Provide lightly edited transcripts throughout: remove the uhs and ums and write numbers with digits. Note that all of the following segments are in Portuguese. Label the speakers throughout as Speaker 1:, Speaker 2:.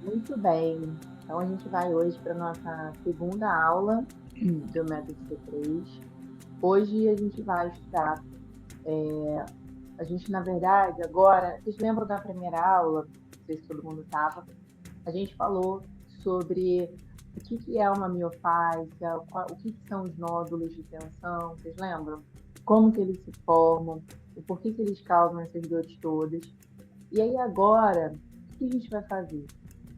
Speaker 1: Muito bem. Então a gente vai hoje para nossa segunda aula do método C3. Hoje a gente vai estudar. A gente, na verdade, agora, vocês lembram da primeira aula? Não sei se todo mundo estava. A gente falou sobre o que é uma miofáscia, o que são os nódulos de tensão, vocês lembram? Como que eles se formam, o porquê que eles causam essas dores todas. E aí agora, o que a gente vai fazer?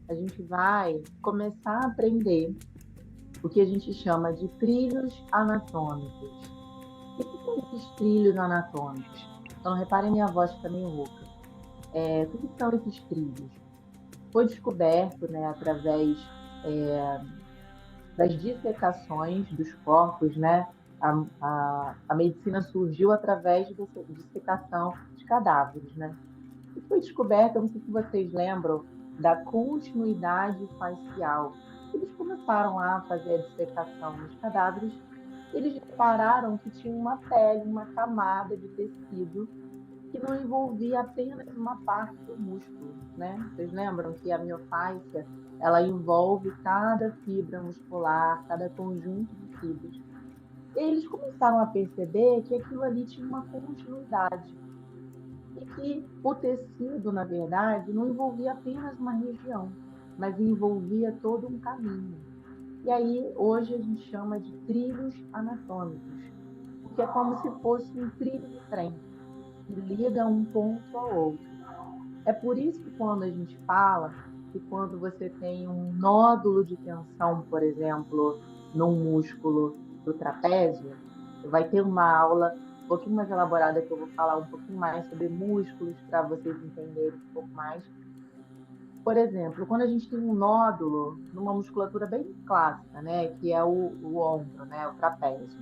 Speaker 1: A gente vai começar a aprender o que a gente chama de trilhos anatômicos. O que são esses trilhos anatômicos? Então, reparem, minha voz está meio rouca. O que são esses trilhos? Foi descoberto, né, através das dissecações dos corpos, né? A medicina surgiu através da dissecação de cadáveres, né? E foi descoberto, eu não sei se vocês lembram, da continuidade facial. Eles começaram a fazer a dissecação nos cadáveres, eles repararam que tinha uma pele, uma camada de tecido que não envolvia apenas uma parte do músculo, né? Vocês lembram que a miofáscia, ela envolve cada fibra muscular, cada conjunto de fibras. Eles começaram a perceber que aquilo ali tinha uma continuidade e que o tecido, na verdade, não envolvia apenas uma região, mas envolvia todo um caminho. E aí, hoje, a gente chama de trilhos anatômicos, porque é como se fosse um trilho de trem, que liga um ponto ao outro. É por isso que quando a gente fala que quando você tem um nódulo de tensão, por exemplo, num músculo do trapézio, vai ter uma aula um pouquinho mais elaborada que eu vou falar um pouquinho mais sobre músculos para vocês entenderem um pouco mais. Por exemplo, quando a gente tem um nódulo numa musculatura bem clássica, né, que é o ombro, né, o trapézio.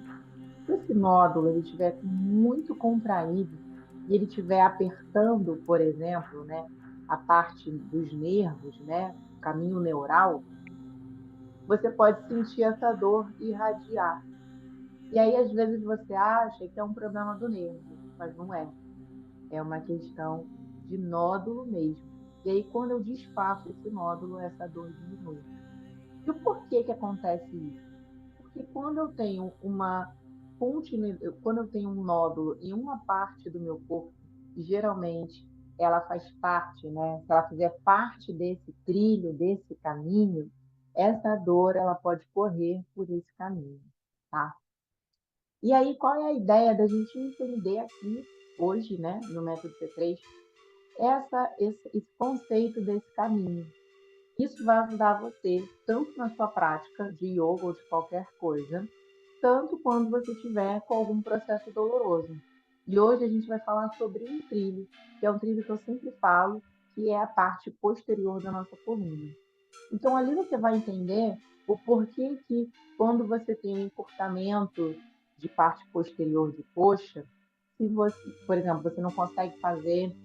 Speaker 1: Se esse nódulo ele estiver muito contraído e ele estiver apertando, por exemplo, né, a parte dos nervos, né, o caminho neural, você pode sentir essa dor irradiar. E aí, às vezes, você acha que é um problema do nervo, mas não é. É uma questão de nódulo mesmo. E aí, quando eu desfaço esse nódulo, essa dor diminui. E o porquê que acontece isso? Porque quando eu tenho uma quando eu tenho um nódulo em uma parte do meu corpo, e geralmente ela faz parte, né? Se ela fizer parte desse trilho, desse caminho, essa dor ela pode correr por esse caminho, tá? E aí, qual é a ideia da gente entender aqui hoje, né, no método C3, esse conceito desse caminho? Isso vai ajudar você tanto na sua prática de yoga ou de qualquer coisa, tanto quando você estiver com algum processo doloroso. E hoje a gente vai falar sobre um trilho, que é um trilho que eu sempre falo, que é a parte posterior da nossa coluna. Então ali você vai entender o porquê que quando você tem um encurtamento de parte posterior de coxa, se você, por exemplo, você não consegue fazer,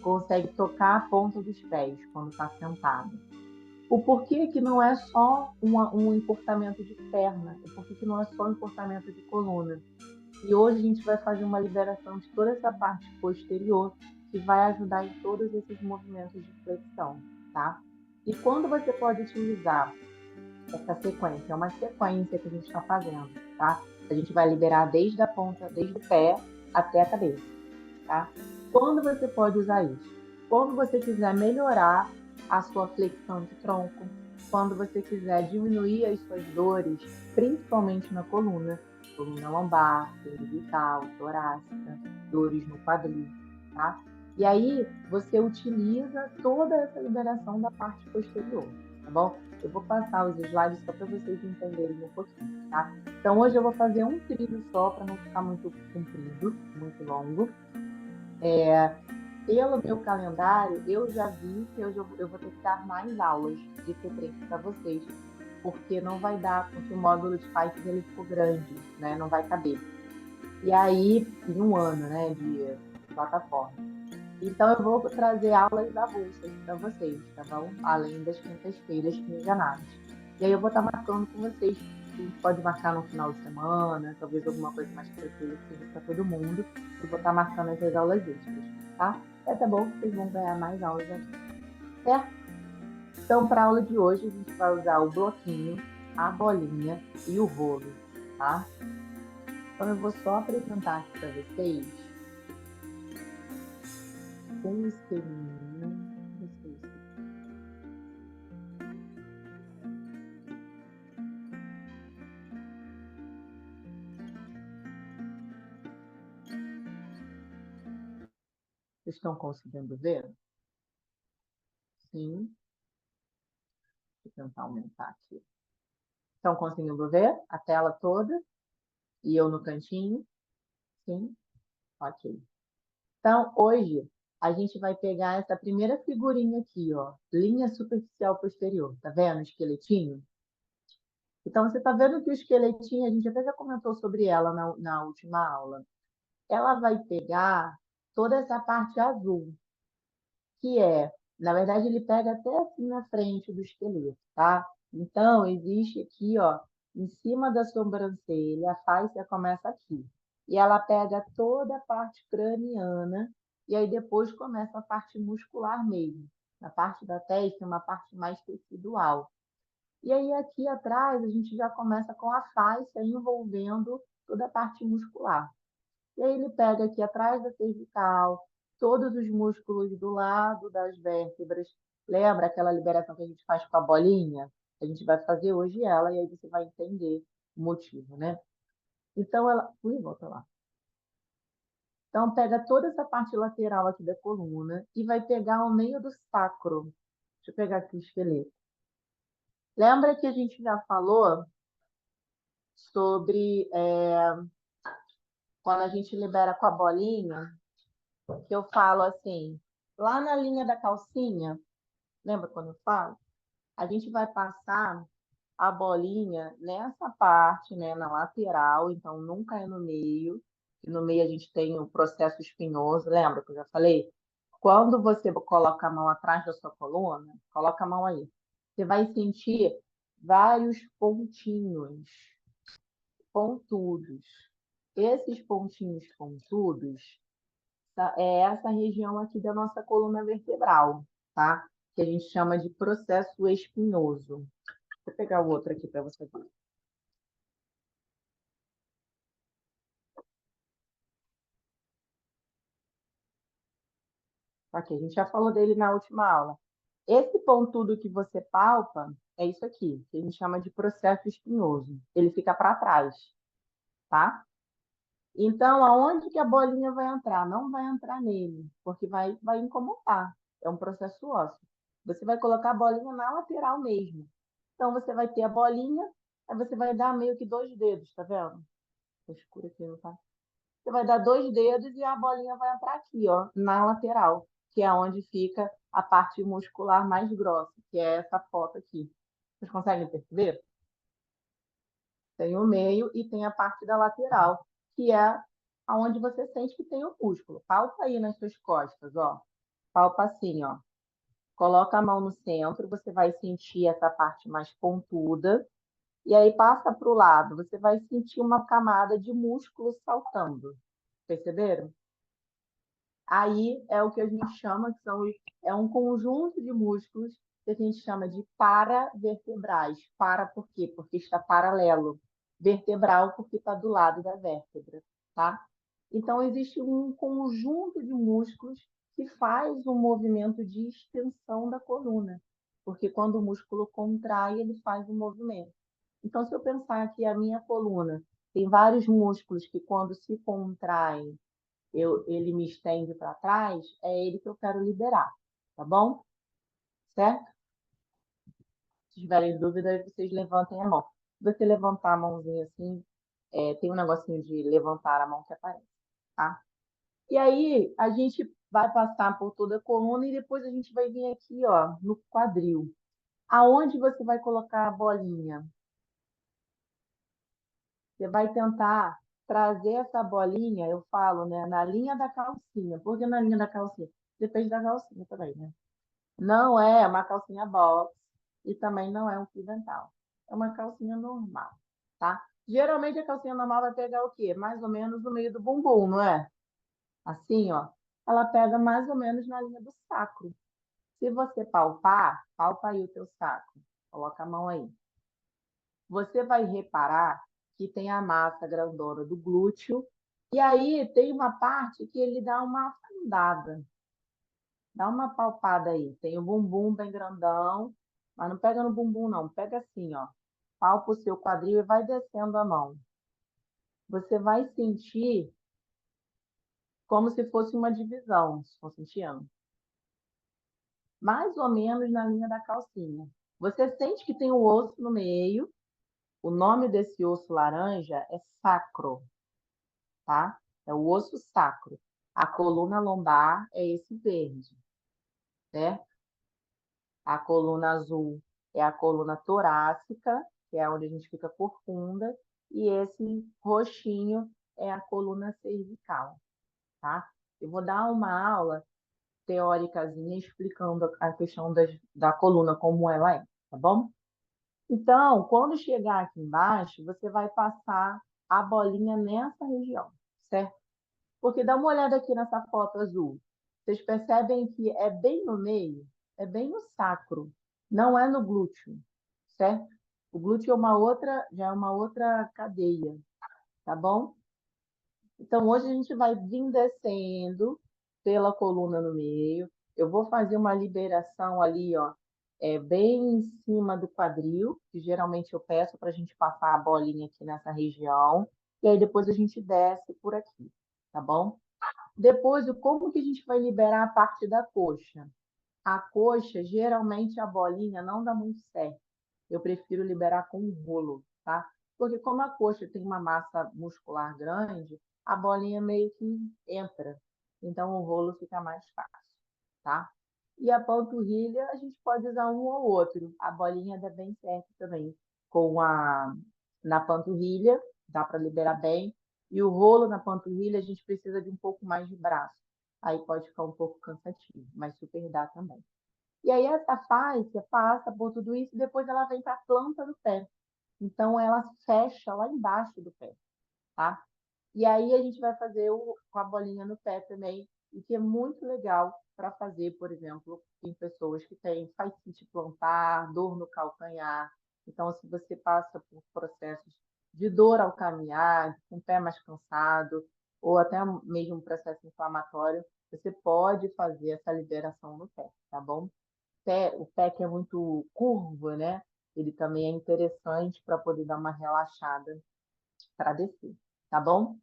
Speaker 1: consegue tocar a ponta dos pés quando está sentado. O porquê que não é só um encurtamento de perna, o porquê que não é só um encurtamento de coluna. E hoje a gente vai fazer uma liberação de toda essa parte posterior que vai ajudar em todos esses movimentos de flexão, tá? E quando você pode utilizar essa sequência? É uma sequência que a gente está fazendo, tá? A gente vai liberar desde a ponta, desde o pé até a cabeça, tá? Quando você pode usar isso? Quando você quiser melhorar a sua flexão de tronco, quando você quiser diminuir as suas dores, principalmente na coluna lombar, cervical, torácica, dores no quadril, tá? E aí você utiliza toda essa liberação da parte posterior, tá bom? Eu vou passar os slides só para vocês entenderem um pouquinho, tá? Então hoje eu vou fazer um trilho só para não ficar muito comprido, muito longo. Pelo meu calendário, eu já vi que eu vou ter que dar mais aulas de C3 para vocês, porque não vai dar, porque o módulo de Python ele ficou grande, né? Não vai caber. E aí, em um ano, né, de plataforma. Então, eu vou trazer aulas avulsas para vocês, tá bom? Além das quintas-feiras quinzenais. E aí, eu vou estar marcando com vocês. A gente pode marcar no final de semana, talvez alguma coisa mais tranquila que seja para todo mundo. Eu vou estar marcando essas aulas extras, tá? Tá bom, vocês vão ganhar mais aulas aqui, certo? Então, para a aula de hoje, a gente vai usar o bloquinho, a bolinha e o rolo, tá? Então, eu vou só apresentar aqui para vocês um esqueminha. Deixa eu ver se vocês estão conseguindo ver. Sim, deixa eu tentar aumentar aqui. Estão conseguindo ver a tela toda? E eu no cantinho? Sim? Ok. Então, hoje, a gente vai pegar essa primeira figurinha aqui, ó. Linha superficial posterior. Tá vendo o esqueletinho? Então, você está vendo que o esqueletinho, a gente até já comentou sobre ela na última aula. Ela vai pegar toda essa parte azul, que é, na verdade, ele pega até assim na frente do esqueleto, tá? Então, existe aqui, ó, em cima da sobrancelha, a face começa aqui. E ela pega toda a parte craniana, e aí depois começa a parte muscular mesmo. Na parte da testa, uma parte mais tecidual. E aí, aqui atrás, a gente já começa com a faixa envolvendo toda a parte muscular. E aí, ele pega aqui atrás da cervical, todos os músculos do lado das vértebras. Lembra aquela liberação que a gente faz com a bolinha? A gente vai fazer hoje ela, e aí você vai entender o motivo, né? Então, ela. Ui, volta lá. Então, pega toda essa parte lateral aqui da coluna e vai pegar o meio do sacro. Deixa eu pegar aqui o esqueleto. Lembra que a gente já falou sobre quando a gente libera com a bolinha, que eu falo assim, lá na linha da calcinha, lembra quando eu falo? A gente vai passar a bolinha nessa parte, né, na lateral, então nunca é no meio. E no meio a gente tem o processo espinhoso, lembra que eu já falei? Quando você coloca a mão atrás da sua coluna, coloca a mão aí, você vai sentir vários pontinhos pontudos. Esses pontinhos pontudos é essa região aqui da nossa coluna vertebral, tá? Que a gente chama de processo espinhoso. Vou pegar o outro aqui para você ver. Aqui, a gente já falou dele na última aula. Esse pontudo que você palpa é isso aqui, que a gente chama de processo espinhoso. Ele fica para trás, tá? Então, aonde que a bolinha vai entrar? Não vai entrar nele, porque vai incomodar. É um processo ósseo. Você vai colocar a bolinha na lateral mesmo. Então, você vai ter a bolinha, aí você vai dar meio que dois dedos, tá vendo? Tá escuro aqui, não tá? Você vai dar dois dedos e a bolinha vai entrar aqui, ó, na lateral, que é onde fica a parte muscular mais grossa, que é essa foto aqui. Vocês conseguem perceber? Tem o meio e tem a parte da lateral, que é aonde você sente que tem o músculo. Palpa aí nas suas costas, ó. Palpa assim, ó. Coloca a mão no centro, você vai sentir essa parte mais pontuda. E aí passa para o lado, você vai sentir uma camada de músculo saltando. Perceberam? Aí é o que a gente chama, é um conjunto de músculos que a gente chama de paravertebrais. Para por quê? Porque está paralelo. Vertebral porque está do lado da vértebra, tá? Então, existe um conjunto de músculos que faz um movimento de extensão da coluna. Porque quando o músculo contrai, ele faz um movimento. Então, se eu pensar que a minha coluna tem vários músculos que, quando se contraem, ele me estende para trás, é ele que eu quero liberar, tá bom? Certo? Se tiverem dúvidas, vocês levantem a mão. Se você levantar a mãozinha assim, tem um negocinho de levantar a mão que aparece, tá? E aí, a gente vai passar por toda a coluna e depois a gente vai vir aqui, ó, no quadril. Aonde você vai colocar a bolinha? Você vai tentar trazer essa bolinha, eu falo, né, na linha da calcinha. Por que na linha da calcinha? Depende da calcinha também, né? Não é uma calcinha box e também não é um fio dental. É uma calcinha normal, tá? Geralmente a calcinha normal vai pegar o quê? Mais ou menos no meio do bumbum, não é? Assim, ó. ela pega mais ou menos na linha do sacro. Se você palpar, palpa aí o teu sacro. Coloca a mão aí. Você vai reparar que tem a massa grandona do glúteo, e aí tem uma parte que ele dá uma afundada. Dá uma palpada aí. Tem o bumbum bem grandão, mas não pega no bumbum, não. Pega assim, ó. Palpa o seu quadril e vai descendo a mão. Você vai sentir como se fosse uma divisão. Estão sentindo? Mais ou menos na linha da calcinha. Você sente que tem um osso no meio. O nome desse osso laranja é sacro, tá? É o osso sacro. A coluna lombar é esse verde, certo? A coluna azul é a coluna torácica, que é onde a gente fica corcunda, e esse roxinho é a coluna cervical, tá? Eu vou dar uma aula teóricazinha explicando a questão da coluna, como ela é, tá bom? Então, quando chegar aqui embaixo, você vai passar a bolinha nessa região, certo? Porque dá uma olhada aqui nessa foto azul. Vocês percebem que é bem no meio, é bem no sacro, não é no glúteo, certo? O glúteo é uma outra, já é uma outra cadeia, tá bom? Então hoje a gente vai vir descendo pela coluna no meio. Eu vou fazer uma liberação ali, ó, bem em cima do quadril, que geralmente eu peço para a gente passar a bolinha aqui nessa região. E aí depois a gente desce por aqui, tá bom? Depois, como que a gente vai liberar a parte da coxa? A coxa, geralmente a bolinha não dá muito certo. Eu prefiro liberar com um rolo, tá? Porque como a coxa tem uma massa muscular grande, a bolinha meio que entra. Então o rolo fica mais fácil, tá? E a panturrilha, a gente pode usar um ou outro. A bolinha dá bem certo também. Na panturrilha, dá para liberar bem. E o rolo na panturrilha, a gente precisa de um pouco mais de braço. Aí pode ficar um pouco cansativo, mas super dá também. E aí essa faixa passa por tudo isso e depois ela vem para a planta do pé. Então ela fecha lá embaixo do pé, tá? E aí a gente vai fazer com a bolinha no pé também, e que é muito legal para fazer, por exemplo, em pessoas que têm fascite plantar, dor no calcanhar. Então, se você passa por processos de dor ao caminhar, com o pé mais cansado, ou até mesmo um processo inflamatório, você pode fazer essa liberação no pé, tá bom? O pé que é muito curvo, né? Ele também é interessante para poder dar uma relaxada para descer, tá bom?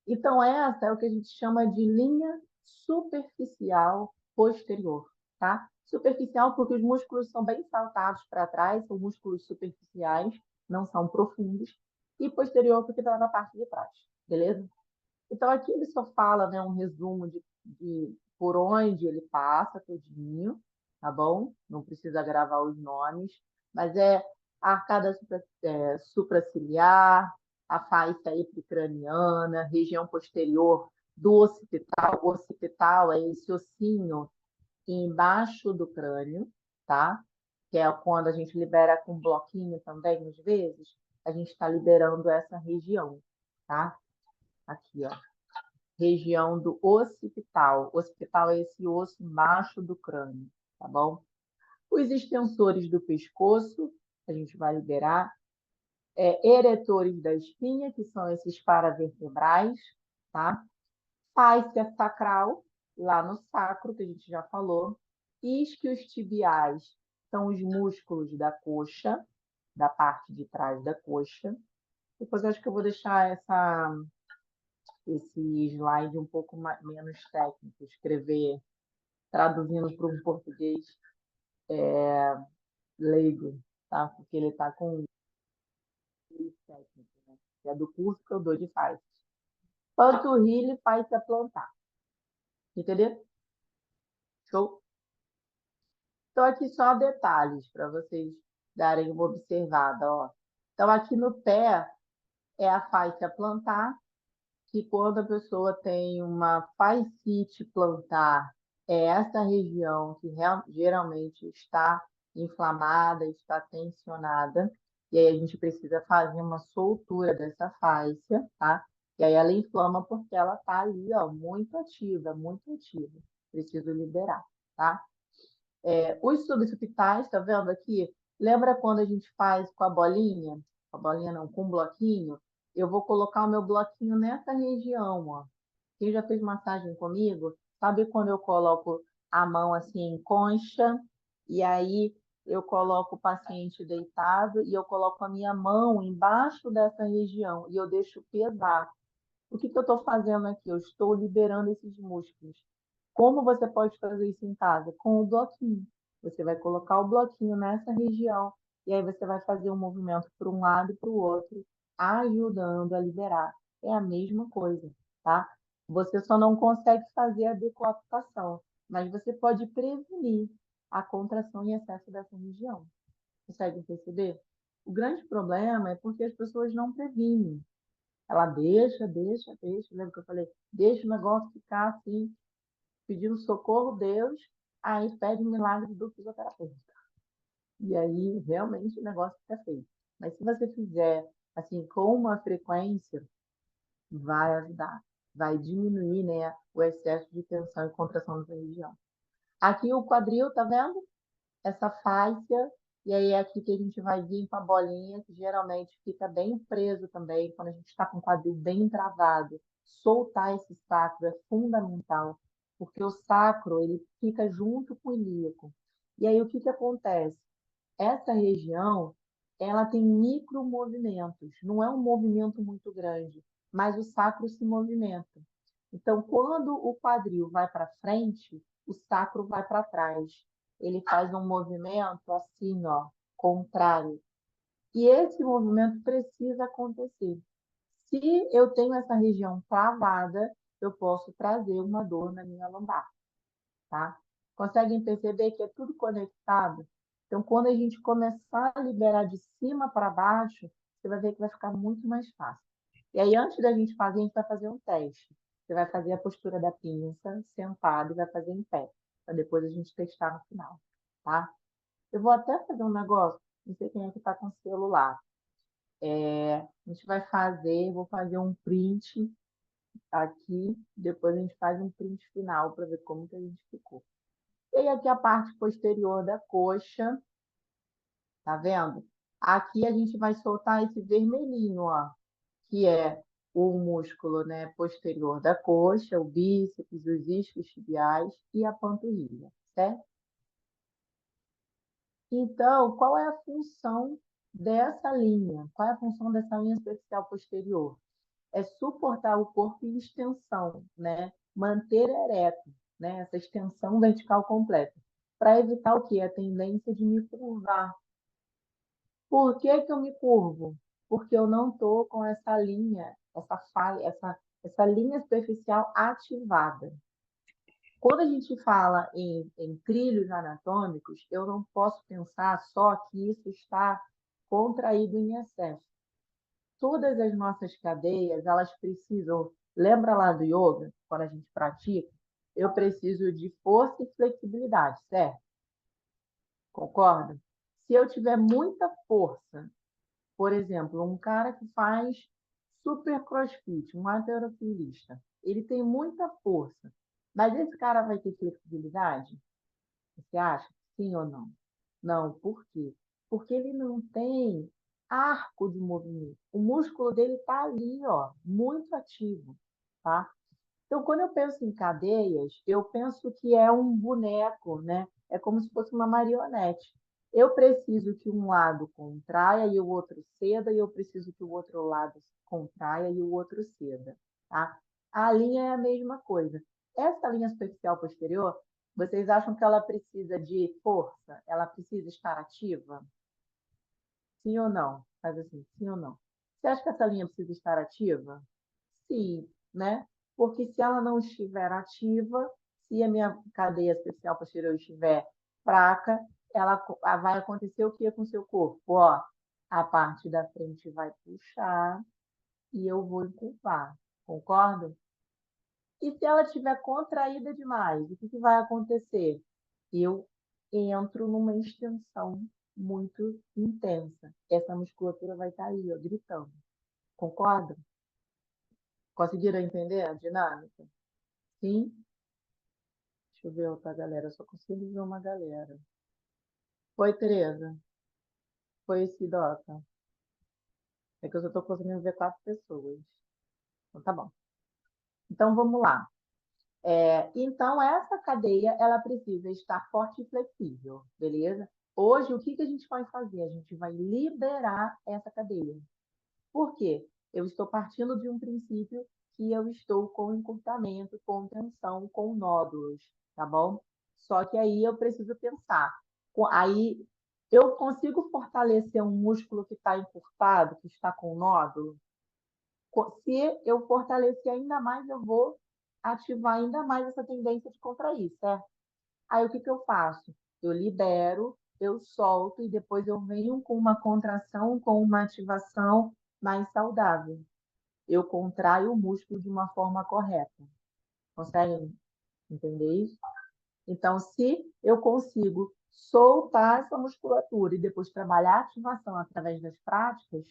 Speaker 1: Então, essa é o que a gente chama de linha superficial posterior, tá? Superficial porque os músculos são bem saltados para trás, são músculos superficiais, não são profundos, e posterior porque está na parte de trás, beleza? Então, aqui ele só fala, né, um resumo de por onde ele passa todinho, tá bom? Não precisa gravar os nomes, mas é a arcada supraciliar, a faixa epicraniana, região posterior do occipital. O occipital é esse ossinho embaixo do crânio, tá? Que é quando a gente libera com bloquinho também, às vezes, a gente está liberando essa região, tá? Aqui, ó, região do occipital. O occipital é esse osso embaixo do crânio, tá bom? Os extensores do pescoço, a gente vai liberar. Eretores da espinha, que são esses paravertebrais, tá? Fáscia sacral, lá no sacro, que a gente já falou. Isquios tibiais são os músculos da coxa, da parte de trás da coxa. Depois eu acho que eu vou deixar esse slide um pouco menos técnico, escrever, traduzindo para um português leigo, tá? Porque ele está com um técnico, né? Que é do curso que eu dou de faz. Panturrilha e faixa plantar. Entendeu? Show? Então, aqui só detalhes para vocês darem uma observada, ó. Então, aqui no pé é a faixa plantar, que quando a pessoa tem uma fascite plantar, é essa região que geralmente está inflamada, está tensionada, e aí a gente precisa fazer uma soltura dessa faixa, tá? E aí ela inflama porque ela está ali, ó, muito ativa, muito ativa. Preciso liberar, tá? Os subfitais, tá vendo aqui? Lembra quando a gente faz com a bolinha? Com a bolinha não, com o bloquinho? Eu vou colocar o meu bloquinho nessa região, ó. Quem já fez massagem comigo, sabe quando eu coloco a mão assim em concha, e aí eu coloco o paciente deitado e eu coloco a minha mão embaixo dessa região e eu deixo pesar. O que que eu estou fazendo aqui? Eu estou liberando esses músculos. Como você pode fazer isso em casa? Com o bloquinho. Você vai colocar o bloquinho nessa região e aí você vai fazer um movimento para um lado e para o outro, ajudando a liberar. É a mesma coisa, tá? Você só não consegue fazer a decapitação, mas você pode prevenir a contração em excesso dessa região. Consegue perceber? O grande problema é porque as pessoas não previnem. Ela deixa. Lembra que eu falei? Deixa o negócio ficar assim, pedindo socorro, Deus, aí pede um milagre do fisioterapeuta. E aí, realmente, o negócio fica feio. Mas se você fizer, assim, com uma frequência, vai ajudar. Vai diminuir, né, o excesso de tensão e contração da região. Aqui o quadril, tá vendo? Essa fáscia, e aí é aqui que a gente vai vir com a bolinha, que geralmente fica bem preso também, quando a gente está com o quadril bem travado. Soltar esse sacro é fundamental, porque o sacro ele fica junto com o ilíaco. E aí o que que acontece? Essa região, ela tem micromovimentos, não é um movimento muito grande, mas o sacro se movimenta. Então, quando o quadril vai para frente, o sacro vai para trás. Ele faz um movimento assim, ó, contrário. E esse movimento precisa acontecer. Se eu tenho essa região travada, eu posso trazer uma dor na minha lombar, tá? Conseguem perceber que é tudo conectado? Então, quando a gente começar a liberar de cima para baixo, você vai ver que vai ficar muito mais fácil. E aí, antes da gente fazer, a gente vai fazer um teste. Você vai fazer a postura da pinça, sentado, e vai fazer em pé, para depois a gente testar no final, tá? Eu vou até fazer um negócio, não sei quem é que está com o celular. A gente vai fazer, vou fazer um print aqui, depois a gente faz um print final para ver como que a gente ficou. E aí aqui a parte posterior da coxa, tá vendo? Aqui a gente vai soltar esse vermelhinho, ó, que é o músculo, né, posterior da coxa, o bíceps, os isquios tibiais e a panturrilha, certo? Então, qual é a função dessa linha? Qual é a função dessa linha superficial posterior? É suportar o corpo em extensão, né? Manter ereto, né? Essa extensão vertical completa, para evitar o quê? A tendência de me curvar. Por que que eu me curvo? Porque eu não estou com essa linha, essa falha, essa linha superficial ativada. Quando a gente fala em trilhos anatômicos, eu não posso pensar só que isso está contraído em excesso. Todas as nossas cadeias, elas precisam, lembra lá do yoga, quando a gente pratica, eu preciso de força e flexibilidade, certo? Concorda? Se eu tiver muita força, por exemplo, um cara que faz super crossfit, um halterofilista, ele tem muita força, mas esse cara vai ter flexibilidade? Você acha? Sim ou não? Não, por quê? Porque ele não tem arco de movimento. O músculo dele está ali, ó, muito ativo, tá? Então, quando eu penso em cadeias, eu penso que é um boneco, né? É como se fosse uma marionete. Eu preciso que um lado contraia e o outro ceda, e eu preciso que o outro lado contraia e o outro ceda, tá? A linha é a mesma coisa. Essa linha superficial posterior, vocês acham que ela precisa de força? Ela precisa estar ativa? Sim ou não? Faz assim, sim ou não? Você acha que essa linha precisa estar ativa? Sim, né? Porque se ela não estiver ativa, se a minha cadeia especial posterior estiver fraca, vai acontecer o que com o seu corpo? Ó, a parte da frente vai puxar e eu vou encurvar. Concorda? E se ela estiver contraída demais, o que que vai acontecer? Eu entro numa extensão muito intensa. Essa musculatura vai estar aí, ó, gritando. Concorda? Conseguiram entender a dinâmica? Sim? Deixa eu ver outra galera, eu só consigo ver uma galera. Oi, Tereza. Foi Sidoca. É que eu só estou conseguindo ver 4 pessoas. Então, tá bom. Então, vamos lá. Então, essa cadeia, ela precisa estar forte e flexível, beleza? Hoje, o que que a gente vai fazer? A gente vai liberar essa cadeia. Por quê? Eu estou partindo de um princípio que eu estou com encurtamento, com tensão, com nódulos, tá bom? Só que aí eu preciso pensar. Aí eu consigo fortalecer um músculo que está encurtado, que está com nódulo? Se eu fortalecer ainda mais, eu vou ativar ainda mais essa tendência de contrair, certo? Aí o que que eu faço? Eu libero, eu solto e depois eu venho com uma contração, com uma ativação mais saudável. Eu contraio o músculo de uma forma correta. Conseguem entender isso? Então, se eu consigo soltar essa musculatura e depois trabalhar a ativação através das práticas,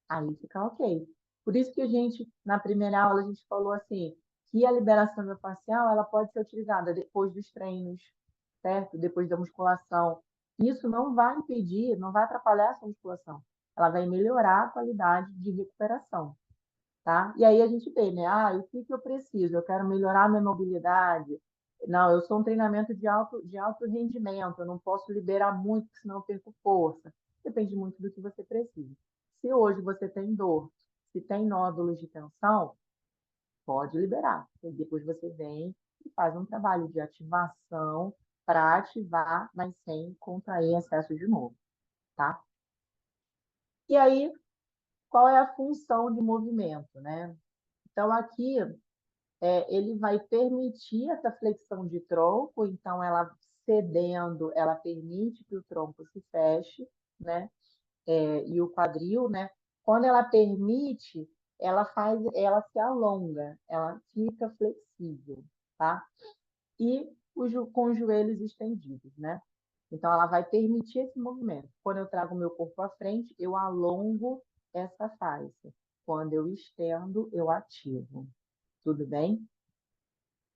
Speaker 1: aí fica ok. Por isso que a gente, na primeira aula, a gente falou assim, que a liberação miofascial, ela pode ser utilizada depois dos treinos, certo? Depois da musculação. Isso não vai impedir, não vai atrapalhar essa musculação. Ela vai melhorar a qualidade de recuperação, tá? E aí a gente vê, né? Ah, o que que eu preciso? Eu quero melhorar a minha mobilidade. Não, eu sou um treinamento de alto rendimento, eu não posso liberar muito, porque senão eu perco força. Depende muito do que você precisa. Se hoje você tem dor, se tem nódulos de tensão, pode liberar. E depois você vem e faz um trabalho de ativação para ativar, mas sem contrair excesso de novo, tá? E aí, qual é a função de movimento, né? Então, aqui ele vai permitir essa flexão de tronco, então ela cedendo, ela permite que o tronco se feche, né? E o quadril, né? Quando ela permite, ela se alonga, ela fica flexível, tá? E com os joelhos estendidos, né? Então ela vai permitir esse movimento. Quando eu trago o meu corpo à frente, eu alongo essa faixa. Quando eu estendo, eu ativo. Tudo bem?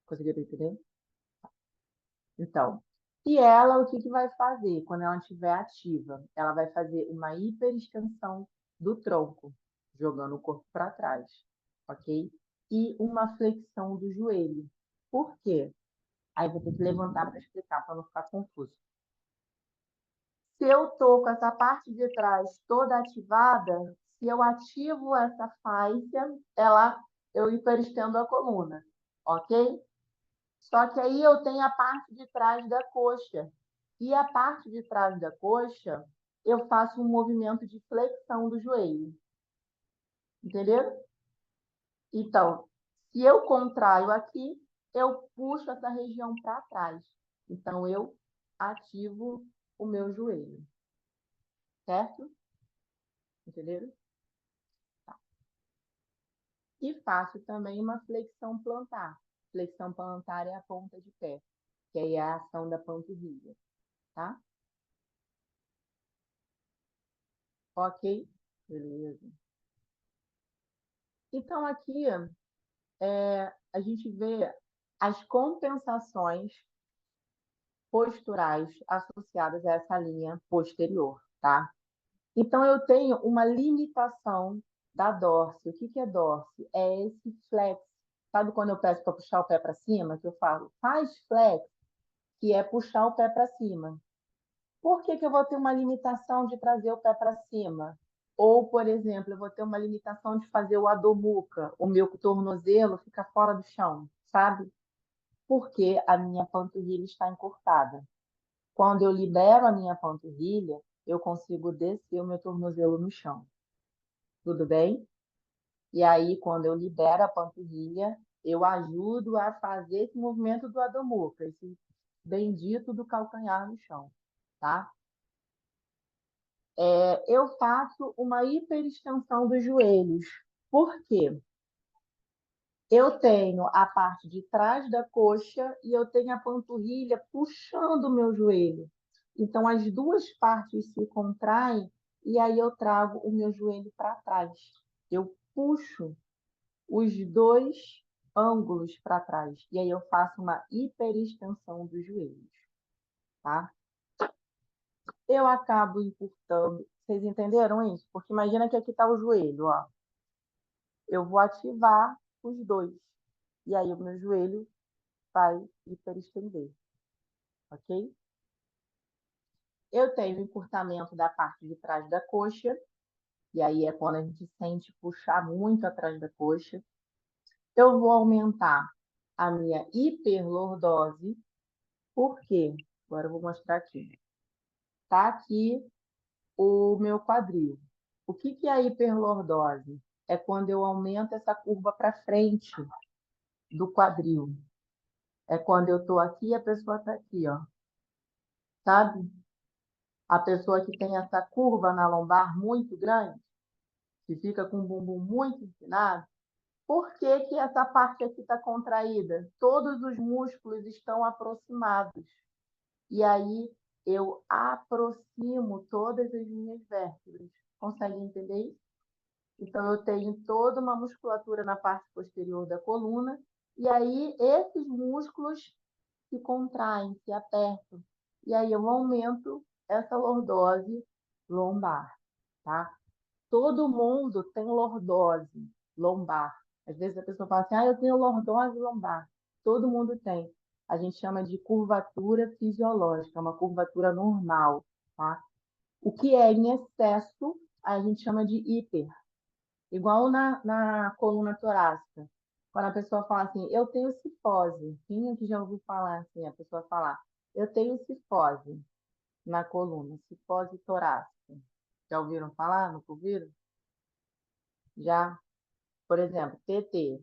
Speaker 1: Conseguiram entender? Então, e ela, o que que vai fazer quando ela estiver ativa? Ela vai fazer uma hiperextensão do tronco, jogando o corpo para trás, ok? E uma flexão do joelho. Por quê? Aí vou ter que levantar para explicar, para não ficar confuso. Se eu estou com essa parte de trás toda ativada, se eu ativo essa faixa, eu hiperestendo a coluna, ok? Só que aí eu tenho a parte de trás da coxa. E a parte de trás da coxa, eu faço um movimento de flexão do joelho. Entenderam? Então, se eu contraio aqui, eu puxo essa região para trás. Então, eu ativo o meu joelho. Certo? Entenderam? Tá. E faço também uma flexão plantar. Flexão plantar é a ponta de pé, que aí é a ação da panturrilha. Tá? Ok? Beleza. Então, aqui a gente vê as compensações posturais associadas a essa linha posterior, tá? Então, eu tenho uma limitação da dorse. O que que é dorse? É esse flex. Sabe quando eu peço para puxar o pé para cima, que eu falo, faz flex, que é puxar o pé para cima. Por que que eu vou ter uma limitação de trazer o pé para cima? Ou, por exemplo, eu vou ter uma limitação de fazer o adomuca, o meu tornozelo fica fora do chão, sabe? Porque a minha panturrilha está encurtada. Quando eu libero a minha panturrilha, eu consigo descer o meu tornozelo no chão. Tudo bem? E aí, quando eu libero a panturrilha, eu ajudo a fazer esse movimento do adomuca, esse bendito do calcanhar no chão, tá? Eu faço uma hiperextensão dos joelhos. Por quê? Eu tenho a parte de trás da coxa e eu tenho a panturrilha puxando o meu joelho. Então, as duas partes se contraem e aí eu trago o meu joelho para trás. Eu puxo. os dois ângulos para trás. E aí eu faço uma hiperextensão dos joelhos, tá? Eu acabo encurtando. Vocês entenderam isso? Porque imagina que aqui está o joelho, ó. Eu vou ativar os dois. E aí o meu joelho vai hiperestender, ok? Eu tenho encurtamento da parte de trás da coxa, e aí é quando a gente sente puxar muito atrás da coxa. Eu vou aumentar a minha hiperlordose, por quê? Agora eu vou mostrar aqui. Tá aqui o meu quadril. O que que é a hiperlordose? É quando eu aumento essa curva para frente do quadril. É quando eu estou aqui e a pessoa está aqui, ó. Sabe? A pessoa que tem essa curva na lombar muito grande, que fica com o bumbum muito empinado, por que que essa parte aqui está contraída? Todos os músculos estão aproximados. E aí eu aproximo todas as minhas vértebras. Consegue entender isso? Então, eu tenho toda uma musculatura na parte posterior da coluna, e aí esses músculos se contraem, se apertam. E aí eu aumento essa lordose lombar, tá? Todo mundo tem lordose lombar. Às vezes a pessoa fala assim, eu tenho lordose lombar. Todo mundo tem. A gente chama de curvatura fisiológica, uma curvatura normal, tá? O que é em excesso, a gente chama de hiper. Igual na coluna torácica. Quando a pessoa fala assim, eu tenho cifose. Quem aqui já ouviu falar assim, a pessoa falar, eu tenho cifose na coluna, cifose torácica. Já ouviram falar? Nunca ouviram? Já? Por exemplo, TT.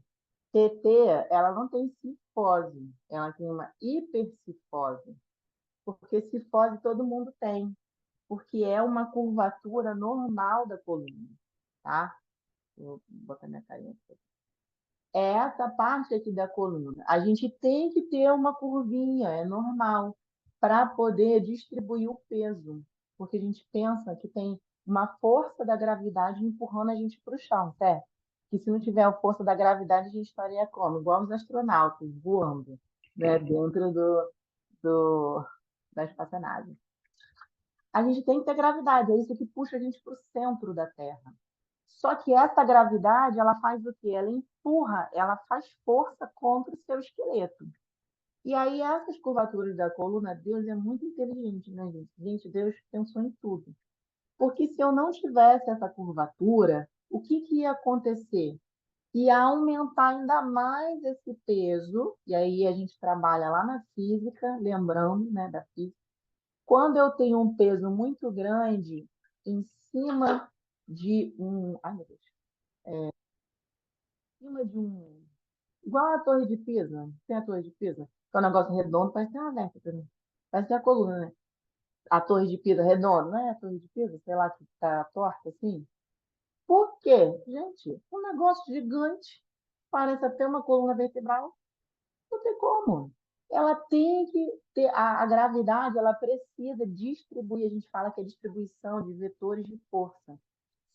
Speaker 1: TT, ela não tem cifose, ela tem uma hipercifose. Porque cifose todo mundo tem, porque é uma curvatura normal da coluna, tá? Vou botar minha carinha aqui. É essa parte aqui da coluna. A gente tem que ter uma curvinha, é normal, para poder distribuir o peso, porque a gente pensa que tem uma força da gravidade empurrando a gente para o chão, certo? Que se não tiver a força da gravidade, a gente estaria como? Igual os astronautas, voando, né? Dentro da espaçonave. A gente tem que ter gravidade, é isso que puxa a gente para o centro da Terra. Só que essa gravidade, ela faz o quê? Ela empurra, ela faz força contra o seu esqueleto. E aí, essas curvaturas da coluna, Deus é muito inteligente, né, gente? Gente, Deus pensou em tudo. Porque se eu não tivesse essa curvatura, o que que ia acontecer? Ia aumentar ainda mais esse peso, e aí a gente trabalha lá na física, lembrando, né, da física. Quando eu tenho um peso muito grande em cima de um. Ai, meu Deus. Em cima de um. Igual a Torre de Pisa. Tem a Torre de Pisa? Que é um negócio redondo, parece uma vértebra, né? Parece a coluna, né? A Torre de Pisa redonda, não é a Torre de Pisa? Sei lá, que tá torta assim. Por quê? Gente, um negócio gigante. Parece até uma coluna vertebral. Não tem como. Ela tem que ter. A gravidade, ela precisa distribuir. A gente fala que é distribuição de vetores de força.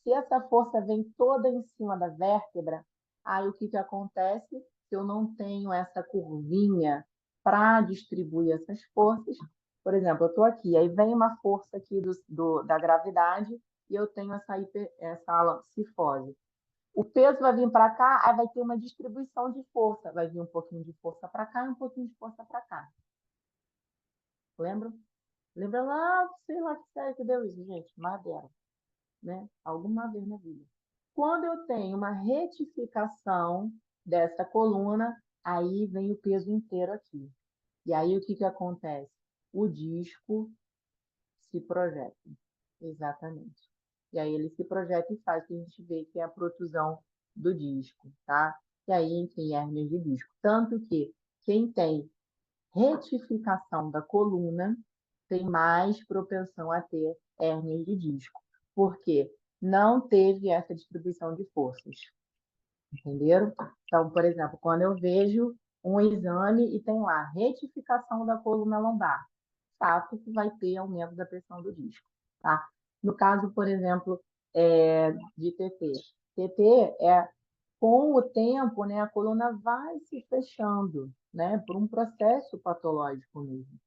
Speaker 1: Se essa força vem toda em cima da vértebra, aí o que que acontece? Se eu não tenho essa curvinha para distribuir essas forças, por exemplo, eu estou aqui, aí vem uma força aqui da gravidade e eu tenho essa cifose. O peso vai vir para cá, aí vai ter uma distribuição de força. Vai vir um pouquinho de força para cá e um pouquinho de força para cá. Lembra? Lembra lá, sei lá que série que deu isso, gente? Madeira, né? Alguma vez na vida. Quando eu tenho uma retificação dessa coluna, aí vem o peso inteiro aqui. E aí o que que acontece? O disco se projeta. Exatamente. E aí ele se projeta e faz o que a gente vê que é a protusão do disco, tá? E aí, enfim, hérnia de disco. Tanto que quem tem retificação da coluna tem mais propensão a ter hérnia de disco. Por quê? Não teve essa distribuição de forças. Entenderam? Então, por exemplo, quando eu vejo um exame e tem lá retificação da coluna lombar, fato que vai ter aumento da pressão do disco, tá? No caso, por exemplo, de TT. TT é com o tempo, né, a coluna vai se fechando, né, por um processo patológico mesmo.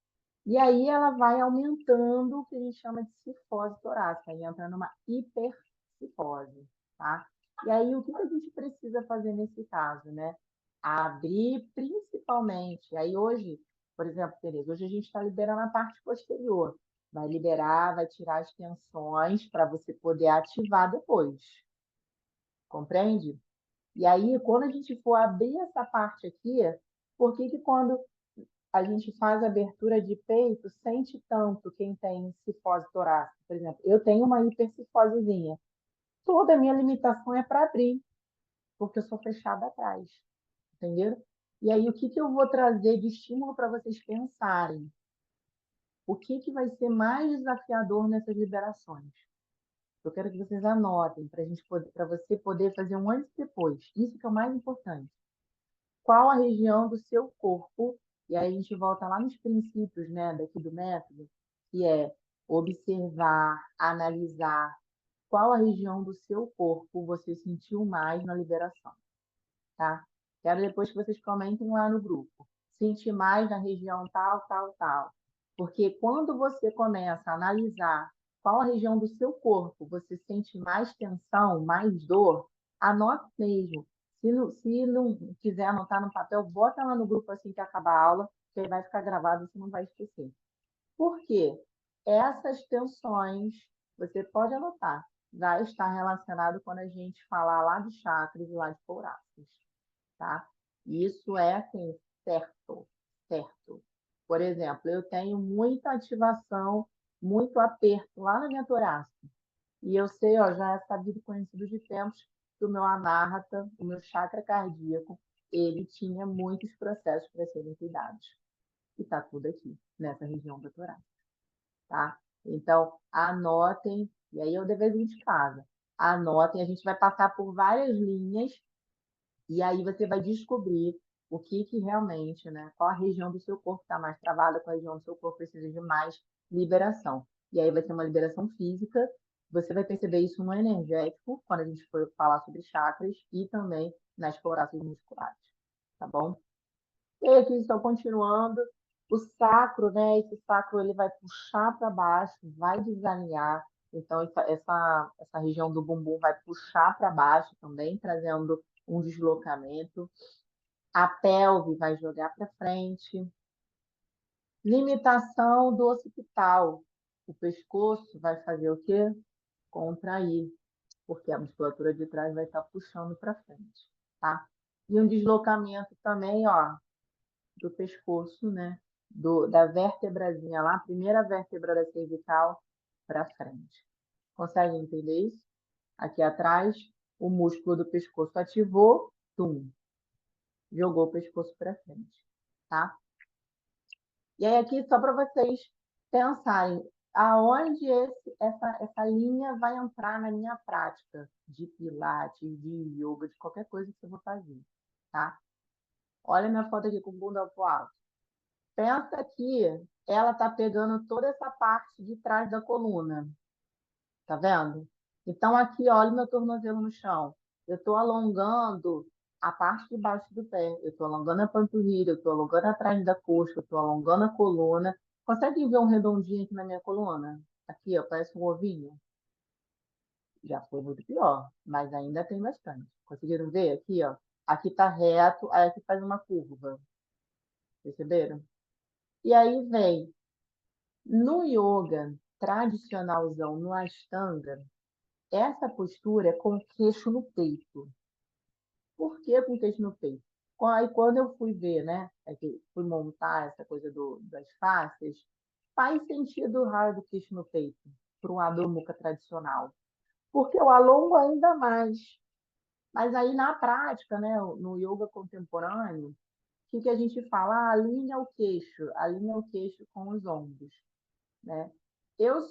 Speaker 1: E aí ela vai aumentando o que a gente chama de cifose torácica, aí entra numa hipercifose, tá? E aí o que a gente precisa fazer nesse caso, né? Abrir principalmente. Aí hoje, por exemplo, Tereza, hoje a gente está liberando a parte posterior. Vai liberar, vai tirar as tensões para você poder ativar depois. Compreende? E aí, quando a gente for abrir essa parte aqui, por que que quando a gente faz abertura de peito, sente tanto quem tem cifose torácica? Por exemplo, eu tenho uma hipercifosezinha. Toda a minha limitação é para abrir, porque eu sou fechada atrás, entendeu? E aí, o que que eu vou trazer de estímulo para vocês pensarem? O que que vai ser mais desafiador nessas liberações? Eu quero que vocês anotem para você poder fazer um antes e depois. Isso que é o mais importante. Qual a região do seu corpo, e aí a gente volta lá nos princípios, né, daqui do método, que é observar, analisar qual a região do seu corpo você sentiu mais na liberação, tá? Quero depois que vocês comentem lá no grupo. Sentir mais na região tal, tal, tal. Porque quando você começa a analisar qual a região do seu corpo você sente mais tensão, mais dor, anote mesmo. Se não quiser anotar no papel, bota lá no grupo assim que acabar a aula, que aí vai ficar gravado e você não vai esquecer. Por quê? Essas tensões, você pode anotar, vai estar relacionado quando a gente falar lá de chakras e lá de couraças, tá? Isso é assim, certo, certo. Por exemplo, eu tenho muita ativação, muito aperto lá na minha torácica. E eu sei, ó, já é sabido e conhecido de tempos que o meu anahata, o meu chakra cardíaco, ele tinha muitos processos para serem cuidados. E tá tudo aqui, nessa região da torácica, tá? Então, anotem, e aí é o deverzinho de casa. Anotem, a gente vai passar por várias linhas e aí você vai descobrir o que que realmente, né? Qual a região do seu corpo está mais travada, qual a região do seu corpo precisa de mais liberação. E aí vai ser uma liberação física. Você vai perceber isso no energético, quando a gente for falar sobre chakras, e também nas corações musculares, tá bom? E aí, aqui estou continuando. O sacro, né? Esse sacro ele vai puxar para baixo, vai desalinhar. Então, essa região do bumbum vai puxar para baixo também, trazendo um deslocamento. A pelve vai jogar para frente. Limitação do occipital. O pescoço vai fazer o quê? Contrair, porque a musculatura de trás vai estar puxando para frente, tá? E um deslocamento também, ó, do pescoço, né? Da vértebrazinha lá, a primeira vértebra da cervical para frente. Consegue entender isso? Aqui atrás, o músculo do pescoço ativou, tum, jogou o pescoço para frente, tá? E aí aqui só para vocês pensarem aonde essa linha vai entrar na minha prática de pilates, de yoga, de qualquer coisa que eu vou fazer, tá? Olha minha foto aqui com bunda pro alto. Pensa que ela tá pegando toda essa parte de trás da coluna, tá vendo? Então aqui, olha o meu tornozelo no chão. Eu estou alongando a parte de baixo do pé, eu estou alongando a panturrilha, eu estou alongando atrás da coxa, eu estou alongando a coluna. Consegue ver um redondinho aqui na minha coluna? Aqui, ó, parece um ovinho. Já foi muito pior, mas ainda tem bastante. Conseguiram ver aqui, ó? Aqui tá reto, aí aqui faz uma curva. Perceberam? E aí vem no yoga tradicionalzão, no Ashtanga, essa postura é com o queixo no peito. Por que com o queixo no peito? Aí quando eu fui ver, né, que fui montar essa coisa das faces, faz sentido o raio do queixo no peito para um Adho Mukha tradicional, porque eu alongo ainda mais. Mas aí na prática, né, no yoga contemporâneo, o que que a gente fala? Ah, alinha o queixo com os ombros, né? Eu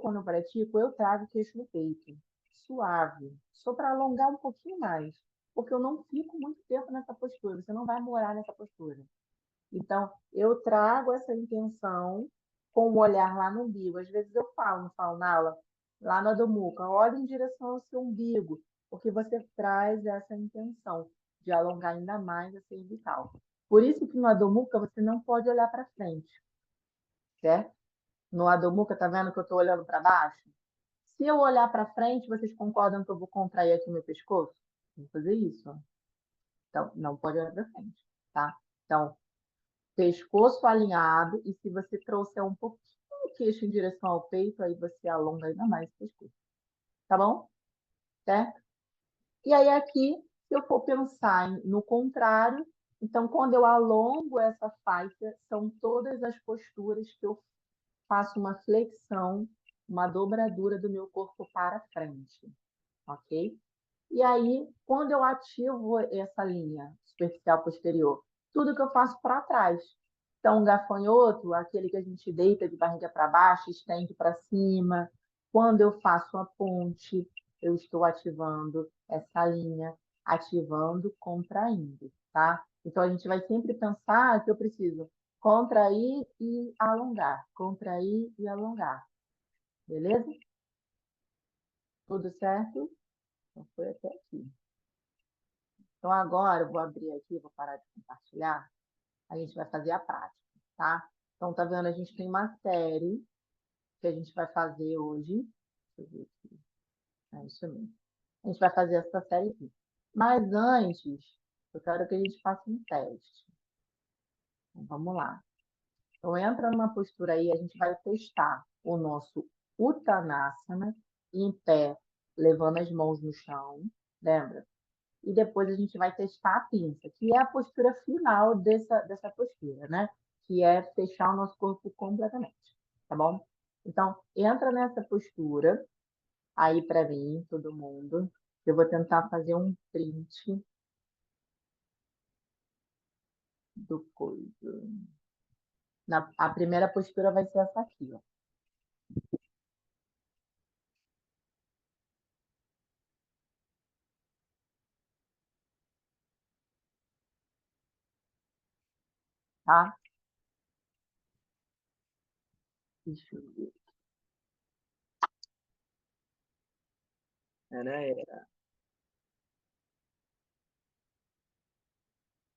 Speaker 1: quando eu pratico, eu trago o queixo no peito, suave, só para alongar um pouquinho mais, porque eu não fico muito tempo nessa postura, você não vai morar nessa postura. Então, eu trago essa intenção com o olhar lá no umbigo. Às vezes eu falo, não falo na aula, lá no Adho Mukha, olha em direção ao seu umbigo. porque você traz essa intenção de alongar ainda mais a cervical. Por isso que no Adho você não pode olhar para frente, certo? No Adho tá vendo que eu estou olhando para baixo? Se eu olhar para frente, vocês concordam que eu vou contrair aqui o meu pescoço? Vou fazer isso. Então, não pode olhar para frente, tá? Então, pescoço alinhado, e se você trouxer um pouquinho o queixo em direção ao peito, aí você alonga ainda mais o pescoço. Tá bom? Certo? E aí aqui, se eu for pensar no contrário, então quando eu alongo essa faixa, são todas as posturas que eu faço uma flexão, uma dobradura do meu corpo para frente, ok? E aí, quando eu ativo essa linha superficial posterior, tudo que eu faço para trás. Então, um gafanhoto, aquele que a gente deita de barriga para baixo, estende para cima. Quando eu faço a ponte, eu estou ativando essa linha, ativando, contraindo, tá? Então, a gente vai sempre pensar que eu preciso contrair e alongar, contrair e alongar. Beleza? Tudo certo? Então, foi até aqui. Então, agora eu vou abrir aqui, vou parar de compartilhar, a gente vai fazer a prática, tá? Então, tá vendo? A gente tem uma série que a gente vai fazer hoje. Deixa eu ver aqui. É isso mesmo. A gente vai fazer essa série aqui. Mas antes, eu quero que a gente faça um teste. Então, vamos lá. Então, entra numa postura aí, a gente vai testar o nosso Uttanasana em pé, levando as mãos no chão. Lembra? E depois a gente vai testar a pinça, que é a postura final dessa postura, né? Que é fechar o nosso corpo completamente, tá bom? Então, entra nessa postura aí para mim, todo mundo. Eu vou tentar fazer um print do coisa. A primeira postura vai ser essa aqui, ó, tá? Deixa eu ver. Era.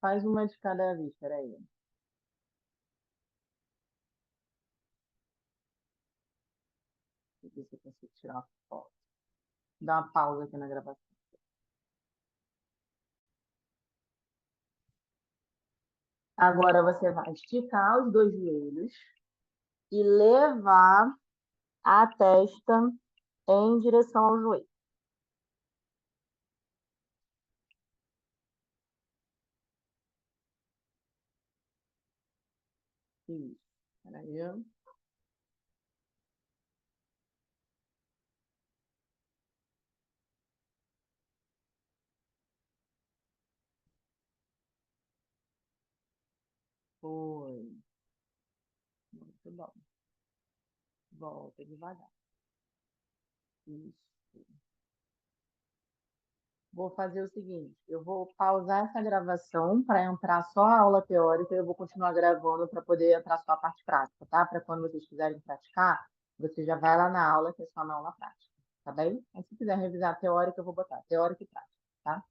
Speaker 1: Faz uma de cada vez, peraí. Deixa eu ver se eu consigo tirar uma foto. Dá uma pausa aqui na gravação. Agora você vai esticar os dois joelhos e levar a testa em direção ao joelho. Isso. Peraí. Foi. Muito bom. Volta devagar. Isso. Vou fazer o seguinte, eu vou pausar essa gravação para entrar só a aula teórica e eu vou continuar gravando para poder entrar só a parte prática, tá? Para quando vocês quiserem praticar, você já vai lá na aula, que é só na aula prática, tá bem? Mas se quiser revisar a teórica, eu vou botar teórica e prática, tá?